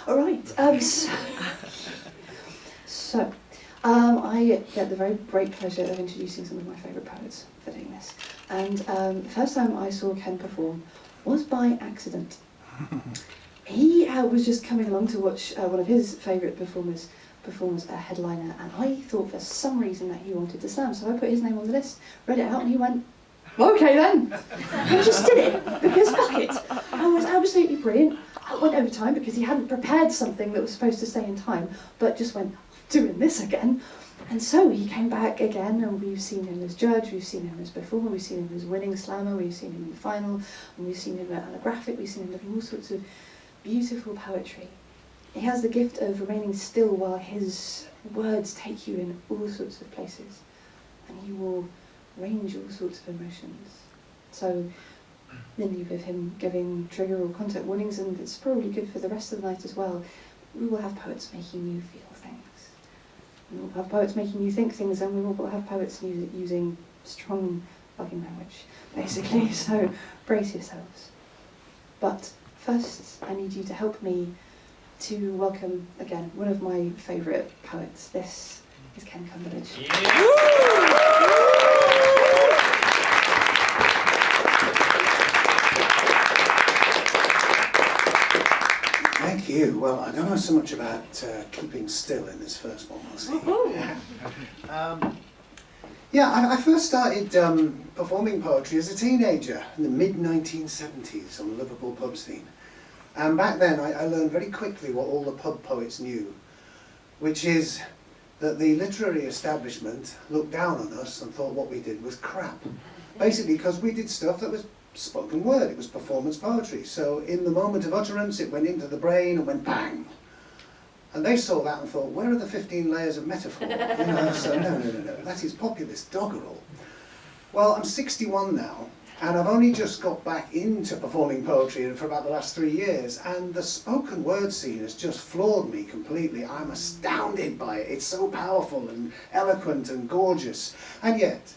All right. So, I get the very great pleasure of introducing some of my favourite poets for doing this. And the first time I saw Ken perform was by accident. He was just coming along to watch one of his favourite performers perform a headliner, and I thought for some reason that he wanted to slam, so I put his name on the list, read it out, and he went, okay then. I just did it, because fuck it. I was absolutely brilliant. I went over time because he hadn't prepared something that was supposed to stay in time, but just went, doing this again. And so he came back again, and we've seen him as judge, we've seen him as performer, we've seen him as winning slammer, we've seen him in the final, and we've seen him at Allographic, we've seen him doing all sorts of beautiful poetry. He has the gift of remaining still while his words take you in all sorts of places, and he will range all sorts of emotions. So, in lieu of him giving trigger or content warnings, and it's probably good for the rest of the night as well, we will have poets making you feel things. We will have poets making you think things, and we will have poets using strong fucking language, basically, so brace yourselves. But first, I need you to help me to welcome, again, one of my favourite poets. This is Ken Cumberlidge. Thank you. Well, I don't know so much about keeping still in this first one, we'll see. I first started performing poetry as a teenager in the mid-1970s on the Liverpool pub scene. And back then I learned very quickly what all the pub poets knew, which is that the literary establishment looked down on us and thought what we did was crap. Basically because we did stuff that was spoken word, it was performance poetry. So in the moment of utterance it went into the brain and went bang. And they saw that and thought, where are the 15 layers of metaphor? You know, so no, that is populist doggerel. Well, I'm 61 now, and I've only just got back into performing poetry for about the last 3 years, and the spoken word scene has just floored me completely. I'm astounded by it. It's so powerful and eloquent and gorgeous. And yet,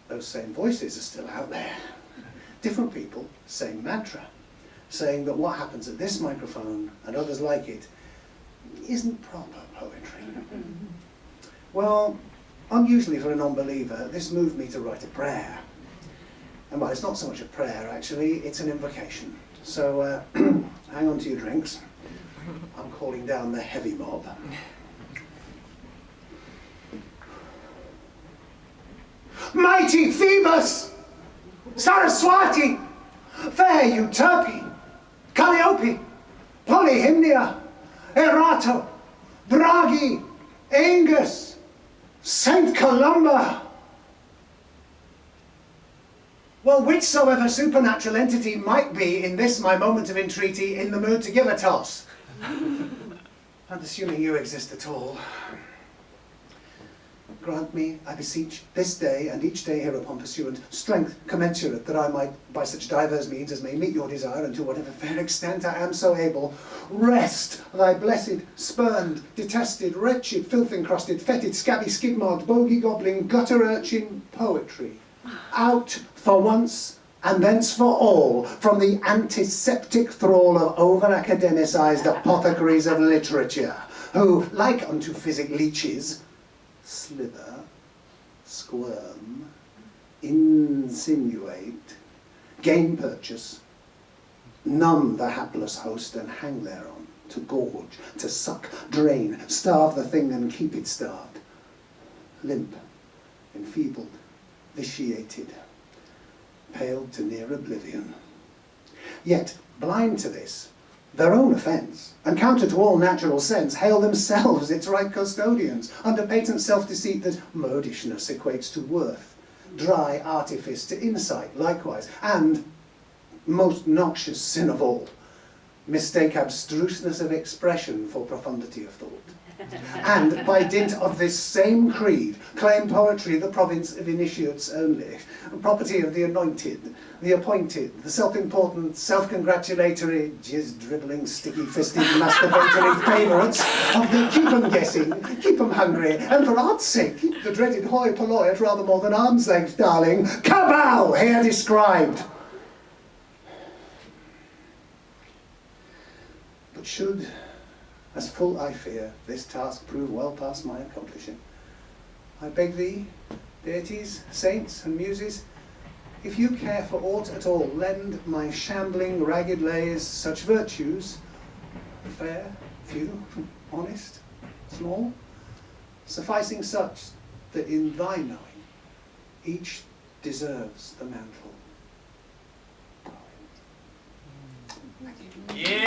those same voices are still out there. Different people, same mantra, saying that what happens at this microphone and others like it isn't proper poetry. Well, unusually for a non-believer, this moved me to write a prayer. And well, it's not so much a prayer actually, it's an invocation. So hang on to your drinks. I'm calling down the heavy mob. Mighty Phoebus! Saraswati! Fair Euterpe! Calliope! Polyhymnia! Erato! Bragi! Aengus! Saint Columba! Well, whichsoever supernatural entity might be in this my moment of entreaty in the mood to give a toss. And assuming you exist at all, grant me, I beseech, this day and each day hereupon pursuant, strength commensurate, that I might, by such divers means as may meet your desire, and to whatever fair extent I am so able, wrest thy blessed, spurned, detested, wretched, filth-encrusted, fetid, scabby, skid-marked, bogey-gobbling, gutter-urchin poetry out for once and thence for all from the antiseptic thrall of over-academicized apothecaries of literature, who, like unto physic leeches, slither, squirm, insinuate, gain purchase, numb the hapless host and hang thereon, to gorge, to suck, drain, starve the thing and keep it starved, limp, enfeebled, vitiated, paled to near oblivion. Yet, blind to this, their own offence, and counter to all natural sense, hail themselves its right custodians, under patent self-deceit that modishness equates to worth, dry artifice to insight likewise, and, most noxious sin of all, mistake abstruseness of expression for profundity of thought. And by dint of this same creed, claim poetry the province of initiates only, property of the anointed, the appointed, the self-important, self-congratulatory, jizz-dribbling, sticky-fisted, masturbatory favourites of the keep 'em guessing, keep 'em hungry, and for art's sake, keep the dreaded hoi polloi at rather more than arm's length, darling, cabal here described. But should as full I fear this task prove well past my accomplishing. I beg thee, deities, saints, and muses, if you care for aught at all, lend my shambling, ragged lays such virtues, fair, few, honest, small, sufficing such that in thy knowing each deserves the mantle. Thank you. Yeah.